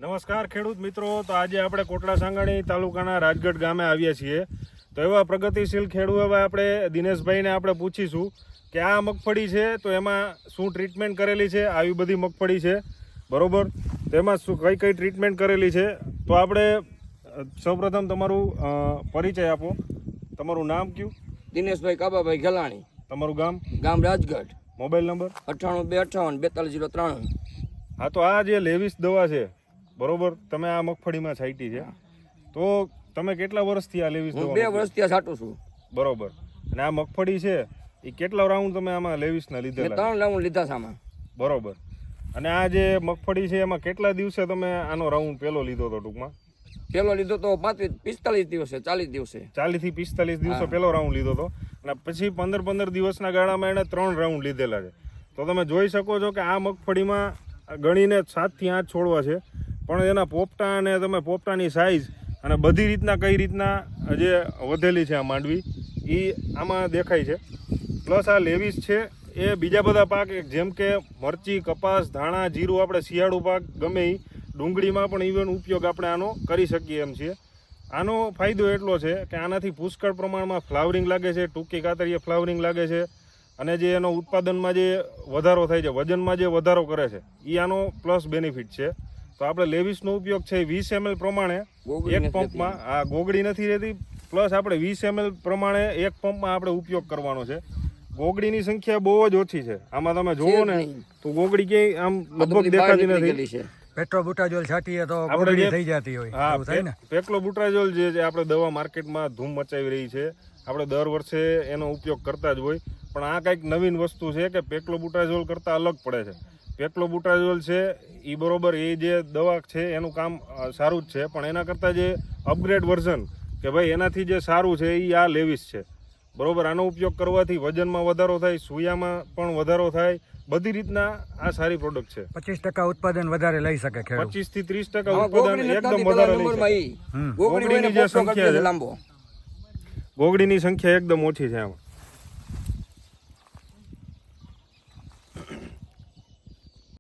નમસ્કાર ખેડૂત મિત્રો, તો આજે આપણે કોટડા સાંગાણી તાલુકાના રાજગઢ ગામે આવ્યા છીએ. તો એવા પ્રગતિશીલ ખેડૂત હવે આપણે દિનેશભાઈને આપણે પૂછીશું કે આ મગફળી છે તો એમાં શું ટ્રીટમેન્ટ કરેલી છે. આવી બધી મગફળી છે બરોબર, તેમાં શું કઈ ટ્રીટમેન્ટ કરેલી છે. તો આપણે સૌપ્રથમ તમારું પરિચય આપો. તમારું નામ કયું? દિનેશભાઈ કાબાભાઈ ગલાણી. તમારું ગામ? ગામ રાજગઢ. Mobile number? 98 258 4203. હા, તો આ જે લેવિસ દવા છે બરોબર, તમે આ મગફળીમાં છાંટી છે, તો તમે કેટલા વર્ષથી આ લેવિસ દવા? 2 વર્ષથી આ છાંટું છું. બરોબર. અને આ મગફળી છે એ કેટલા રાઉન્ડ તમે આમાં લેવિસના લીધેલા? 3 રાઉન્ડ લીધા છે આમાં. બરોબર. અને આ જે મગફળી છે એમાં કેટલા દિવસે તમે આનો રાઉન્ડ પહેલો લીધો હતો? ટૂંકમાં પેલો લીધો તો 45 દિવસે 40 દિવસે 40 થી 45 દિવસે પહેલો રાઉન્ડ લીધો હતો, અને પછી 15 દિવસના ગાળામાં એને 3 રાઉન્ડ લીધેલા છે. તો તમે જોઈ શકો છો કે આ મગફળીમાં ગણીને 7 થી 8 છોડવા છે, પણ એના પોપટા અને તમે પોપટાની સાઇઝ અને બધી રીતના કઈ રીતના જે વધેલી છે આ માંડવી એ આમાં દેખાય છે. પ્લસ આ લેવિસ છે એ બીજા બધા પાક જેમ કે મરચી, કપાસ, ધાણા, જીરું, આપણે શિયાળુ પાક ગમે એ ડુંગળીમાં પણ ઇવન ઉપયોગ આપણે આનો કરી શકીએ એમ છીએ. આનો ફાયદો એટલો છે કે આનાથી પુષ્કળ પ્રમાણમાં ફ્લાવરિંગ લાગે છે, ટૂંકી કાતરીએ ફ્લાવરિંગ લાગે છે, અને જે એનો ઉત્પાદનમાં જે વધારો થાય છે, વજનમાં જે વધારો કરે છે એ આનો પ્લસ બેનિફિટ છે. તો આપણે લેવિસનો ઉપયોગ છે 20 ml પ્રમાણે એક પંપમાં, આ ગોગડી નથી રહેતી, પ્લસ આપણે 20 ml પ્રમાણે એક પંપમાં આપણે ઉપયોગ કરવાનો છે. ગોગડીની સંખ્યા બહુ જ ઓછી છે આમાં. તમે જોવો ને તો ગોગડી ક્યાંય આમ લગભગ દેખાતી નથી. પેટ્રોબુટાજોલ છાંટીએ તો ગોગડી થઈ જતી હોય. હા, પેટ્રોબુટાજોલ જે આપણે દવા માર્કેટમાં ધૂમ મચાવી રહી છે, આપણે દર વર્ષે એનો ઉપયોગ કરતા જ હોય, પણ આ કંઈક નવીન વસ્તુ છે કે પેટ્રોબુટાજોલ કરતાં અલગ પડે છે. પેટ્રોબુટાજોલ છે એ બરોબર, એ જે દવા છે એનું કામ સારું જ છે, પણ એના કરતાં જે અપગ્રેડ વર્ઝન કે ભાઈ એનાથી જે સારું છે એ આ લેવિસ છે બરોબર. આનો ઉપયોગ કરવાથી વજનમાં વધારો થાય, સૂયામાં પણ વધારો થાય, બધી રીતના આ સારી પ્રોડક્ટ છે. 25% ઉત્પાદન વધારે લઈ શકે ખેડૂત. 25 થી 30% ઉત્પાદન એકદમ વધારે લઈ શકે. ગોગડીની જે સંખ્યા છે, ગોગડીની સંખ્યા એકદમ ઓછી છે આમાં.